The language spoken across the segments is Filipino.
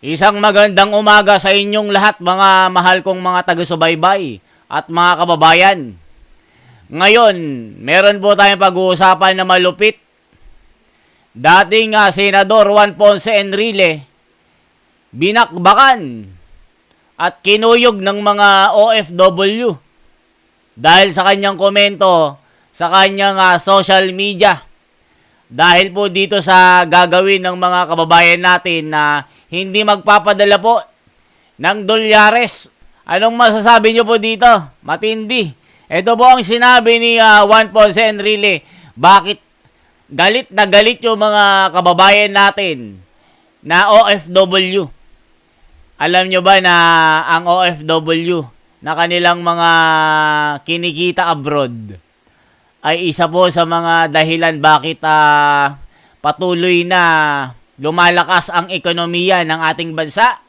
Isang magandang umaga sa inyong lahat mga mahal kong mga taga-subaybay at mga kababayan. Ngayon, meron po tayong pag-uusapan na malupit. Dating Senador Juan Ponce Enrile, binakbakan at kinuyog ng mga OFW dahil sa kanyang komento sa kanyang social media. Dahil po dito sa gagawin ng mga kababayan natin na hindi magpapadala po ng dolyares. Anong masasabi nyo po dito? Matindi. Ito po ang sinabi ni Juan Ponce Enrile. Bakit galit na galit yung mga kababayan natin na OFW? Alam nyo ba na ang OFW na kanilang mga kinikita abroad ay isa po sa mga dahilan bakit patuloy na lumalakas ang ekonomiya ng ating bansa?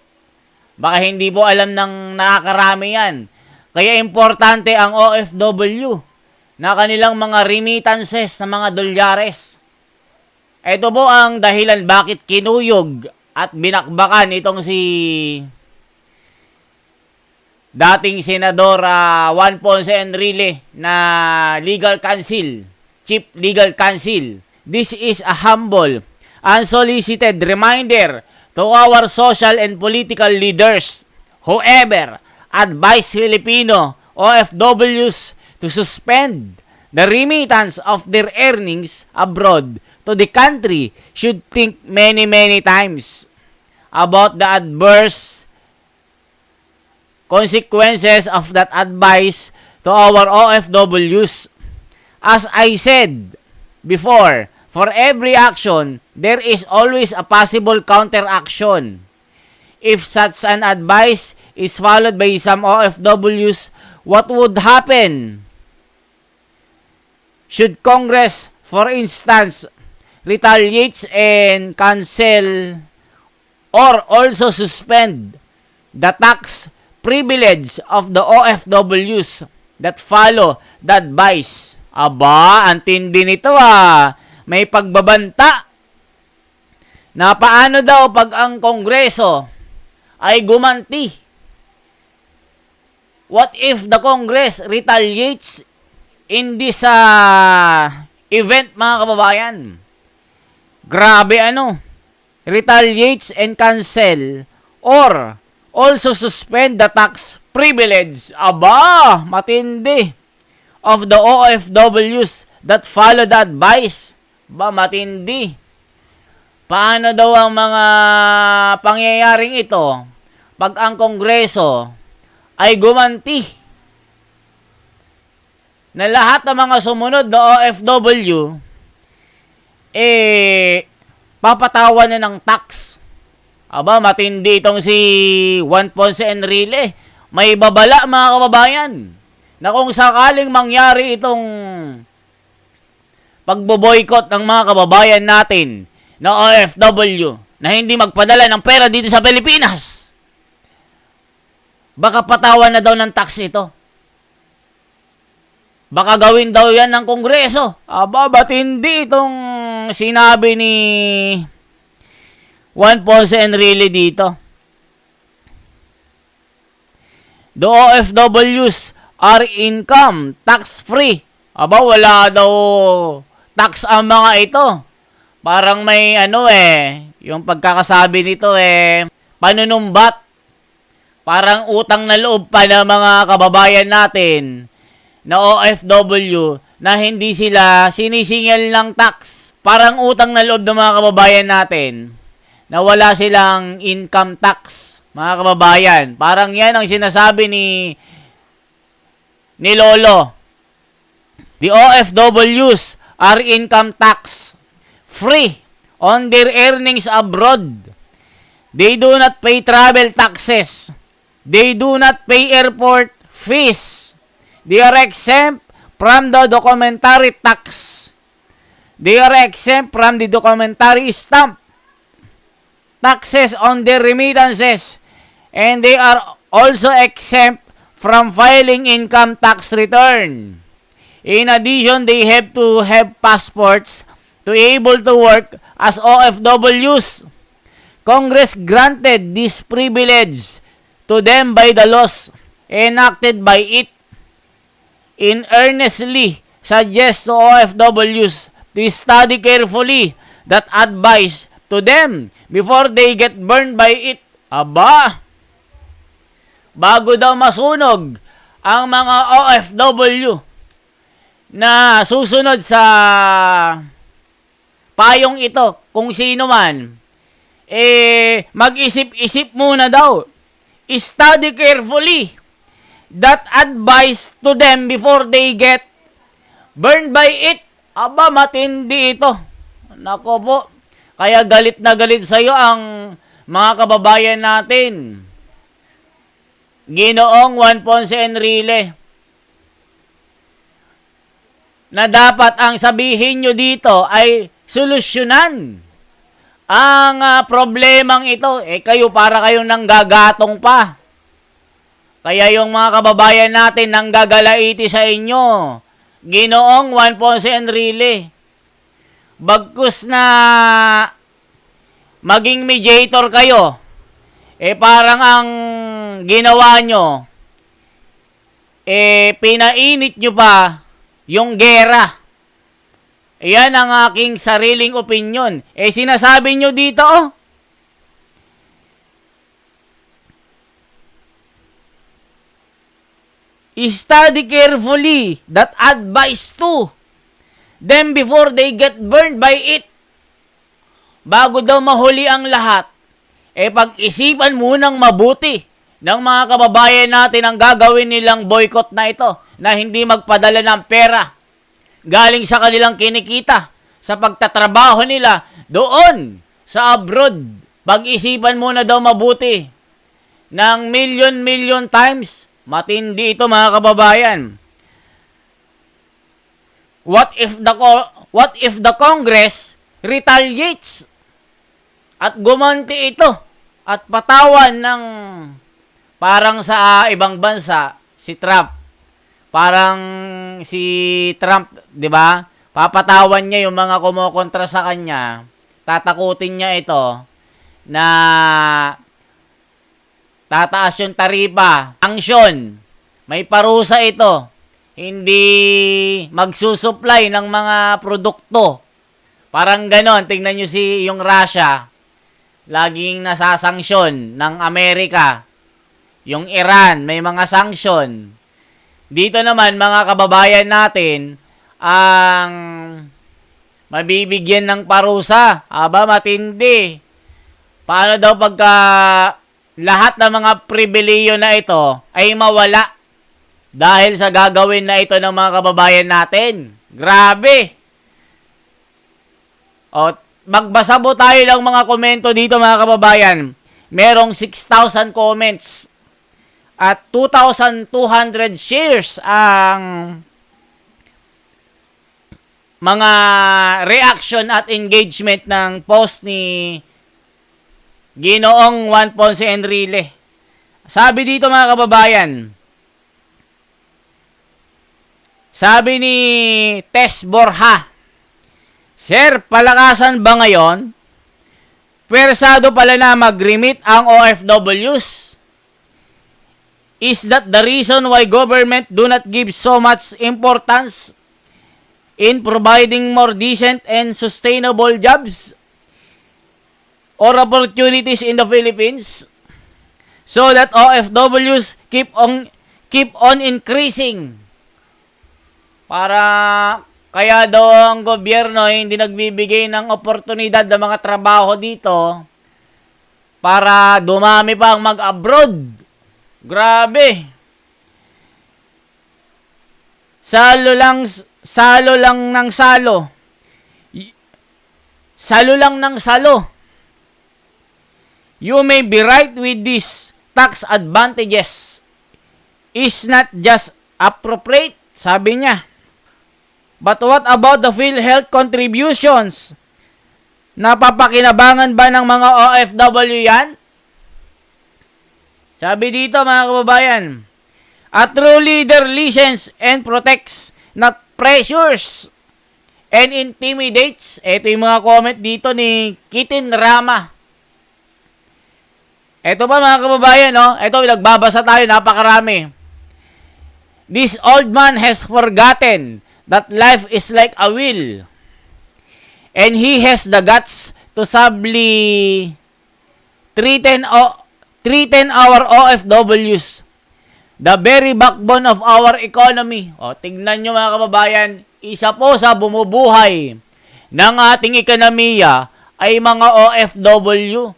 Baka hindi po alam ng nakakarami yan. Kaya importante ang OFW na kanilang mga remittances sa mga dolyares. Ito po ang dahilan bakit kinuyog at binakbakan itong si dating Senador Juan Ponce Enrile na legal counsel, chief legal counsel. This is a humble, unsolicited reminder to our social and political leaders, whoever advise Filipino OFWs to suspend the remittance of their earnings abroad to the country should think many times about the adverse consequences of that advice to our OFWs. As I said before, for every action, there is always a possible counteraction. If such an advice is followed by some OFWs, what would happen? Should Congress, for instance, retaliate and cancel or also suspend the tax privilege of the OFWs that follow the advice? Aba, ang tindi nito May pagbabanta na paano daw pag ang Kongreso ay gumanti. What if the Congress retaliates in this event, mga kababayan? Grabe retaliates and cancel or also suspend the tax privilege. Aba, matindi. Of the OFWs that follow the advice. Ba, matindi. Paano daw ang mga pangyayaring ito pag ang Kongreso ay gumanti na lahat ng mga sumunod na OFW papatawan na ng tax? Aba, matindi itong si Juan Ponce Enrile. May babala, mga kababayan, na kung sakaling mangyari itong pagboboykot ng mga kababayan natin na OFW na hindi magpadala ng pera dito sa Pilipinas, baka patawan na daw ng tax ito. Baka gawin daw yan ng Kongreso. Aba, ba't hindi itong sinabi ni Juan Ponce Enrile dito? The OFWs are income tax-free. Aba, wala daw tax ang mga ito. Parang may yung pagkakasabi nito panunumbat. Parang utang na loob pa ng mga kababayan natin na OFW na hindi sila sinisingil ng tax. Parang utang na loob ng mga kababayan natin na wala silang income tax, mga kababayan. Parang yan ang sinasabi ni Lolo. The OFWs are income tax free on their earnings abroad. They do not pay travel taxes. They do not pay airport fees. They are exempt from the documentary tax. They are exempt from the documentary stamp taxes on their remittances. And they are also exempt from filing income tax return. In addition, they have to have passports to be able to work as OFWs. Congress granted this privilege to them by the laws enacted by it, in earnestly suggests to OFWs to study carefully that advice to them before they get burned by it. Aba, bago daw masunog ang mga OFW na susunod sa payong ito, kung sino man, mag-isip-isip muna daw. Study carefully that advice to them before they get burned by it. Aba, matindi ito. Nako po. Kaya galit na galit sa iyo ang mga kababayan natin. Ginoong Juan Ponce Enrile, na dapat ang sabihin nyo dito ay solusyonan ang problemang ito. Kayo para kayong nanggagatong pa. Kaya yung mga kababayan natin nanggagalaiti sa inyo. Ginoong Juan Ponce Enrile, bagkus na maging mediator kayo, parang ang ginawa nyo, pinainit nyo pa yung gera. Yan ang aking sariling opinion. Sinasabi nyo dito, study carefully that advice to them before they get burned by it. Bago daw mahuli ang lahat, pag-isipan munang mabuti ng mga kababayan natin ang gagawin nilang boycott na ito, na hindi magpadala ng pera galing sa kanilang kinikita sa pagtatrabaho nila doon sa abroad. Pag-isipan muna daw mabuti ng million times. Matindi ito, mga kababayan. What if the Congress retaliates at gumanti ito at patawan ng parang sa ibang bansa si Trump. Parang si Trump, 'di ba? Papatawan niya yung mga kumokontra sa kanya. Tatakutin niya ito na tataas yung taripa, sanction. May parusa ito. Hindi magsusupply ng mga produkto. Parang ganon. Tingnan nyo yung Russia. Laging nasasanksyon ng Amerika. Yung Iran, may mga sanction. Dito naman, mga kababayan natin, ang mabibigyan ng parusa. Aba, matindi. Paano daw pagka lahat ng mga pribileyo na ito ay mawala dahil sa gagawin na ito ng mga kababayan natin? Grabe! O, magbasa po tayo ng mga komento dito, mga kababayan. Merong 6,000 comments at 2,200 shares ang mga reaction at engagement ng post ni Ginoong Juan Ponce Enrile. Sabi dito, mga kababayan, sabi ni Tess Borja, Sir, palakasan ba ngayon? Pwersado pala na mag-remit ang OFWs. Is that the reason why government do not give so much importance in providing more decent and sustainable jobs or opportunities in the Philippines so that OFWs keep on increasing? Para kaya daw ang gobyerno hindi nagbibigay ng oportunidad ng mga trabaho dito para dumami pa ang mag-abroad. Grabe. Salo lang ng salo. Salo lang ng salo. You may be right with this tax advantages is not just appropriate, sabi niya. But what about the PhilHealth contributions? Napapakinabangan ba ng mga OFW yan? Sabi dito, mga kababayan, a true leader listens and protects, not pressures and intimidates. Ito yung mga comment dito ni Kitin Rama. Ito pa mga kababayan, no? Ito, nagbabasa tayo, napakarami. This old man has forgotten that life is like a wheel. And he has the guts to sadly threaten our OFWs. The very backbone of our economy. O, tignan nyo mga kababayan, isa po sa bumubuhay ng ating ekonomiya ay mga OFW.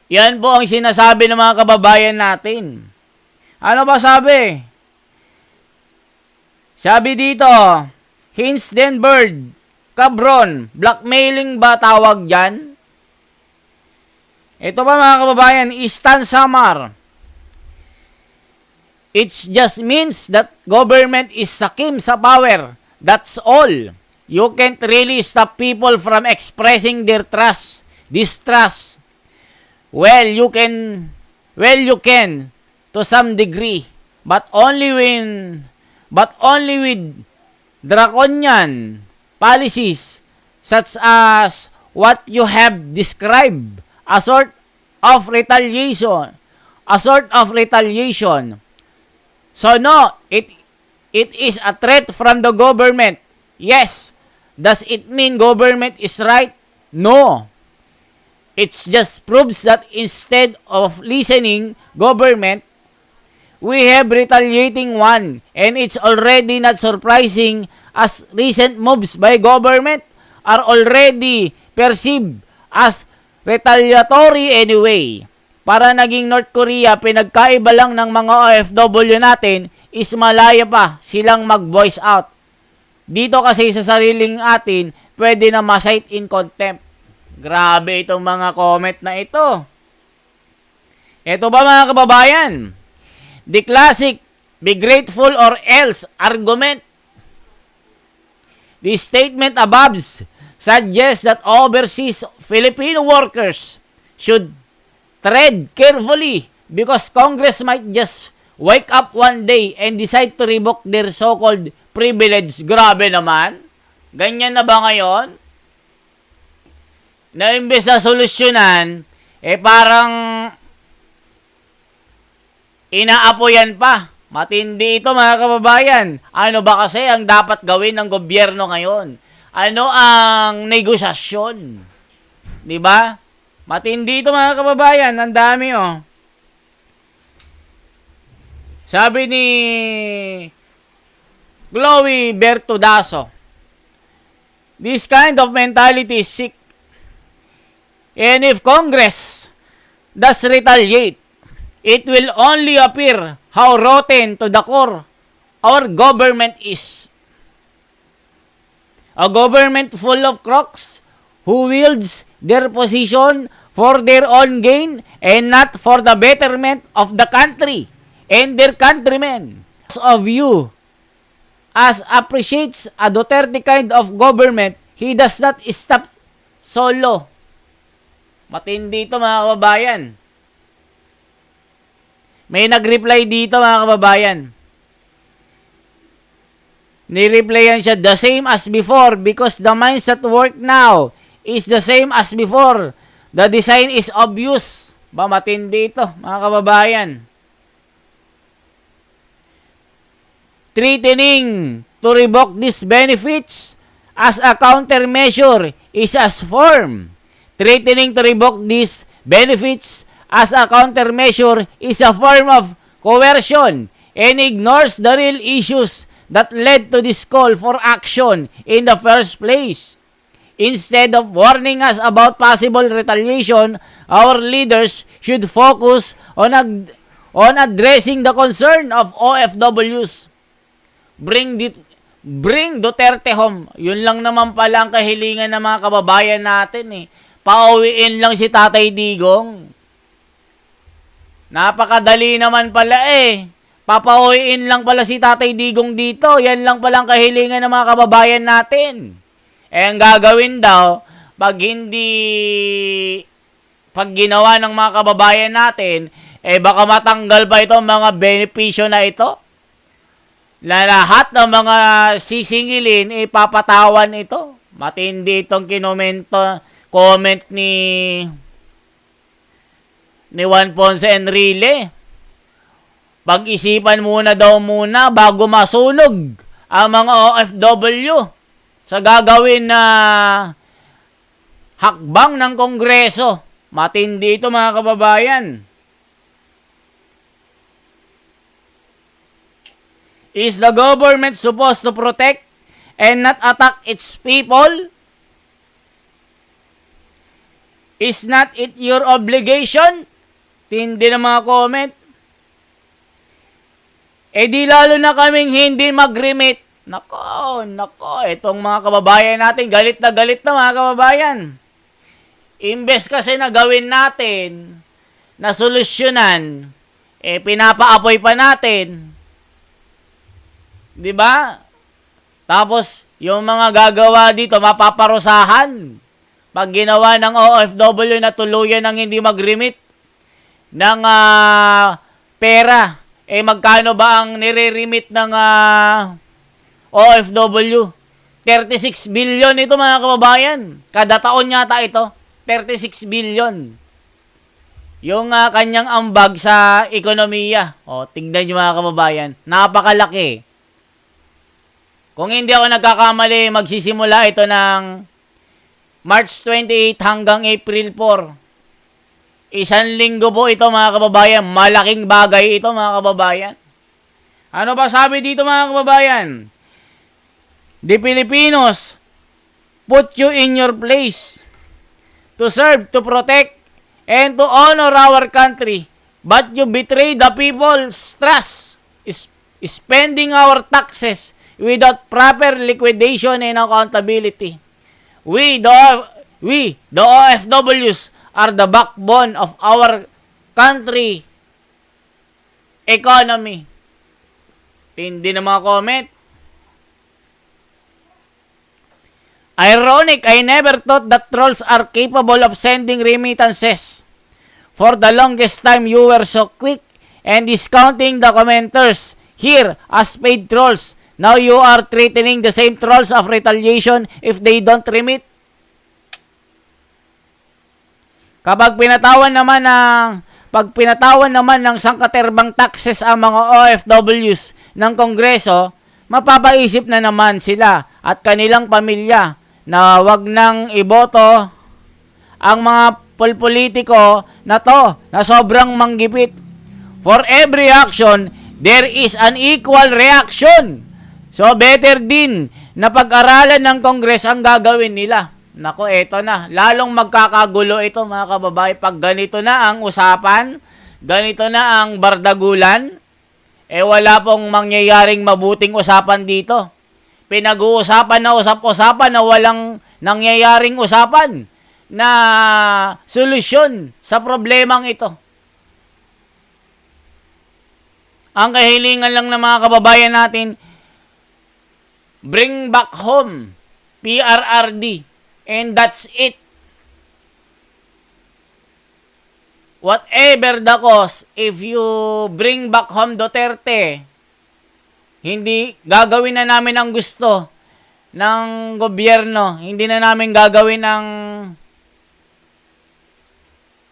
Yan po ang sinasabi ng mga kababayan natin. Ano ba sabi? Sabi dito, Hindenburg, Cabron, blackmailing ba tawag dyan? Ito ba mga kababayan, Stan Samar. It just means that government is sakim sa power. That's all. You can't really stop people from expressing their distrust. Well, you can to some degree, but only with draconian policies such as what you have described, a sort of retaliation. So no, it is a threat from the government. Yes. Does it mean government is right? No. It just proves that instead of listening government, we have retaliating one, and it's already not surprising as recent moves by government are already perceived as retaliatory anyway. Para naging North Korea, pinagkaiba lang ng mga OFW natin is malaya pa silang mag-voice out. Dito kasi sa sariling atin, pwede na ma-cite in contempt. Grabe itong mga comment na ito. Ito ba mga kababayan? The classic, be grateful or else argument. The statement above suggests that overseas Filipino workers should tread carefully because Congress might just wake up one day and decide to revoke their so-called privilege. Grabe naman. Ganyan na ba ngayon? Na imbes na solusyonan, parang inaapoyan pa. Matindi ito mga kababayan. Ano ba kasi ang dapat gawin ng gobyerno ngayon? Ano ang negosasyon? Diba? Matindi ito mga kababayan. Ang dami oh. Sabi ni Chloe Bertudaso, this kind of mentality is sick. And if Congress does retaliate, it will only appear how rotten to the core our government is. A government full of crooks who wields their position for their own gain and not for the betterment of the country and their countrymen. Of you, as appreciates a Duterte kind of government, he does not stop solo. Matindi ito mga kababayan. May nag-reply dito mga kababayan. Ni-replyan siya, the same as before because the mindset work now is the same as before. The design is obvious. Ba, matindi ito mga kababayan. Threatening to revoke these benefits as a countermeasure is as firm. Threatening to revoke these benefits as a countermeasure is a form of coercion and ignores the real issues that led to this call for action in the first place. Instead of warning us about possible retaliation, our leaders should focus on addressing the concern of OFWs. Bring Duterte home. Yun lang naman pala ang kahilingan ng mga kababayan natin eh. Pauwiin lang si Tatay Digong. Napakadali naman pala eh. Papauwiin lang pala si Tatay Digong dito. Yan lang palang kahilingan ng mga kababayan natin. Ang gagawin daw, pag ginawa ng mga kababayan natin, baka matanggal pa itong mga benepisyo na ito. Lahat ng mga sisingilin, papatawan ito. Matindi itong comment ni ni Juan Ponce Enrile. Pag-isipan muna daw bago masunog ang mga OFW sa gagawin na hakbang ng Kongreso. Matindi ito mga kababayan. Is the government supposed to protect and not attack its people? Is not it your obligation? Tindi na mga comment. Di lalo na kaming hindi mag-remit. Nako, itong mga kababayan natin, galit na mga kababayan. Imbes kasi na gawin natin, na solusyonan, pinapaapoy pa natin. 'Di ba? Tapos, yung mga gagawa dito, mapaparusahan. Pag ginawa ng OFW na tuluyan ng hindi mag-remit ng pera, magkano ba ang nire-remit ng OFW? 36 billion ito mga kababayan. Kada taon yata ito, 36 billion. Yung kanyang ambag sa ekonomiya. Tingnan nyo mga kababayan, napakalaki. Kung hindi ako nagkakamali, magsisimula ito ng March 28 hanggang April 4. Isang linggo po ito mga kababayan. Malaking bagay ito mga kababayan. Ano ba sabi dito mga kababayan? The Filipinos put you in your place to serve, to protect, and to honor our country. But you betray the people's trust, spending our taxes without proper liquidation and accountability. We, the OFWs, are the backbone of our country economy. Tindi na mga comment. Ironic, I never thought that trolls are capable of sending remittances. For the longest time, you were so quick and discounting the commenters here as paid trolls. Now you are threatening the same trolls of retaliation if they don't remit. Pag pinatawan naman ng sangkaterbang taxes ang mga OFWs ng Kongreso, mapapaisip na naman sila at kanilang pamilya na wag nang iboto ang mga politiko na to na sobrang manggipit. For every action, there is an equal reaction. So, better din na pag-aralan ng Kongres ang gagawin nila. Nako, eto na. Lalong magkakagulo ito, mga kababae. Pag ganito na ang usapan, ganito na ang bardagulan, wala pong mangyayaring mabuting usapan dito. Pinag-uusapan na usap-usapan na walang nangyayaring usapan na solusyon sa problemang ito. Ang kahilingan lang ng mga kababayan natin, bring back home, PRRD, and that's it. Whatever the cost, if you bring back home Duterte, hindi gagawin na namin ang gusto ng gobyerno. Hindi na namin gagawin ang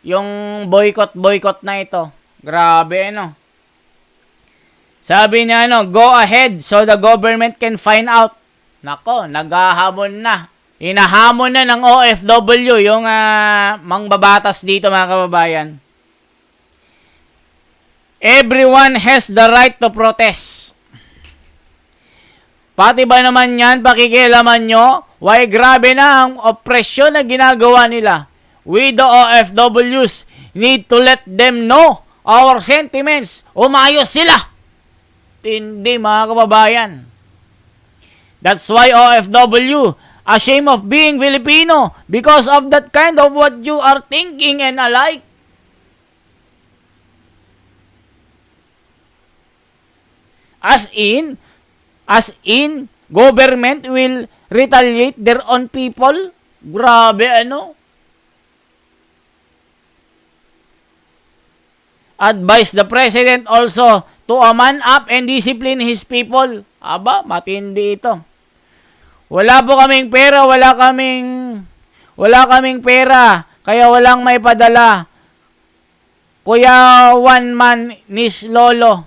yung boycott na ito. Grabe, no? Sabi niya, go ahead so the government can find out. Nako, naghahamon na. Inahamon na ng OFW yung mangbabatas dito, mga kababayan. Everyone has the right to protest. Pati ba naman yan, pakikialaman nyo? Why grabe na ang opresyon na ginagawa nila. We the OFWs need to let them know our sentiments. Umayos sila. Hindi, mga kababayan. That's why OFW ashamed of being Filipino because of that kind of what you are thinking and alike. As in, government will retaliate their own people. Grabe, ano? Advise the president also to man up and discipline his people. Aba, matindi ito. Wala po kaming pera, wala kaming pera, kaya walang may padala. Kuya One Man Nis Lolo.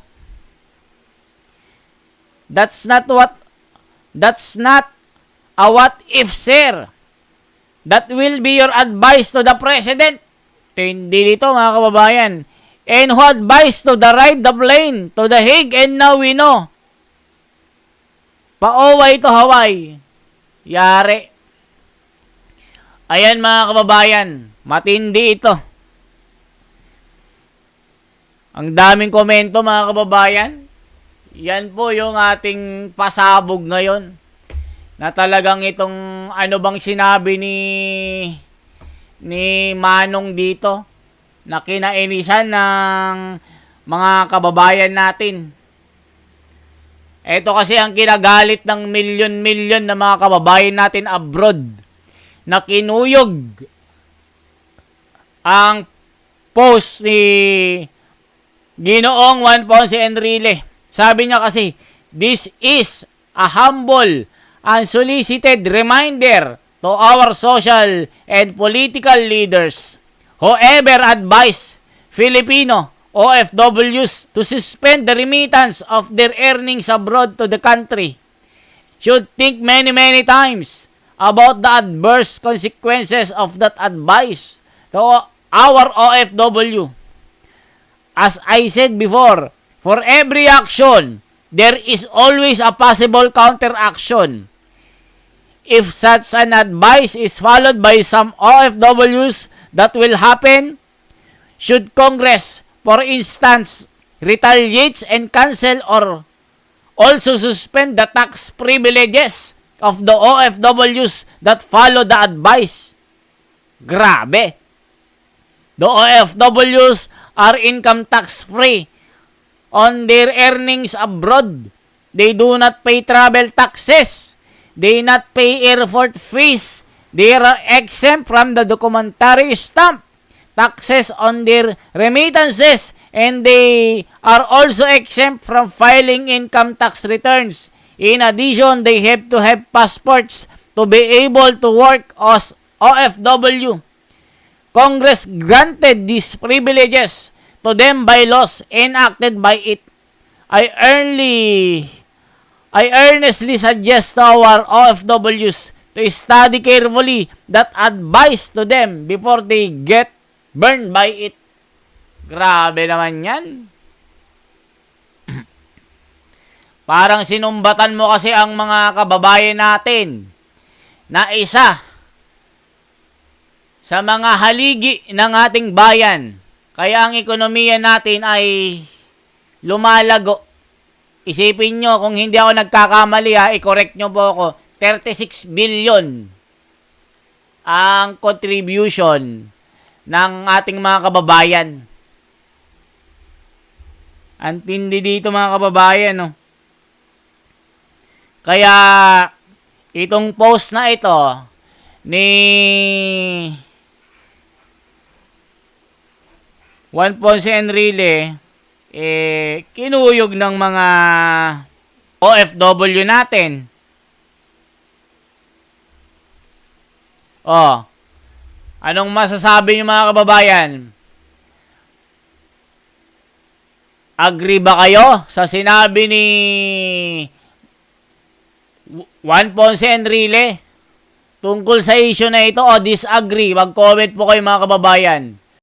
That's not a what if, sir. That will be your advice to the president. Hindi dito, mga kababayan. And who advised to the ride the plane to The Hague, and now we know. Pauwi to Hawaii. Yari. Ayan, mga kababayan. Matindi ito. Ang daming komento, mga kababayan. Yan po yung ating pasabog ngayon. Na talagang itong ano bang sinabi ni Manong dito na kinainisan ng mga kababayan natin. Ito kasi ang kinagalit ng milyon-milyon na mga kababayan natin abroad na kinuyog ang post ni Ginoong Juan Ponce Enrile. Sabi niya kasi, this is a humble unsolicited reminder to our social and political leaders who ever advise Filipino OFWs to suspend the remittance of their earnings abroad to the country should think many times about the adverse consequences of that advice to our OFW. As I said before, for every action, there is always a possible counteraction. If such an advice is followed by some OFWs, that will happen. Should Congress, for instance, retaliate and cancel or also suspend the tax privileges of the OFWs that follow the advice? Grabe! The OFWs are income tax free on their earnings abroad. They do not pay travel taxes. They not pay airport fees. They are exempt from the documentary stamp taxes on their remittances, and they are also exempt from filing income tax returns. In addition, they have to have passports to be able to work as OFW. Congress granted these privileges to them by laws enacted by it. I earnestly suggest to our OFWs to study carefully that advice to them before they get burned by it. Grabe naman yan. Parang sinumbatan mo kasi ang mga kababayan natin na isa sa mga haligi ng ating bayan. Kaya ang ekonomiya natin ay lumalago. Isipin nyo, kung hindi ako nagkakamali i-correct nyo po ako, 36 billion ang contribution ng ating mga kababayan. Ang tindi dito, mga kababayan, no? Kaya, itong post na ito ni Juan Ponce Enrile, kinuyog ng mga OFW natin. Anong masasabi niyo, mga kababayan? Agree ba kayo sa sinabi ni Juan Ponce Enrile tungkol sa issue na ito, o disagree? Mag-comment po kayo, mga kababayan.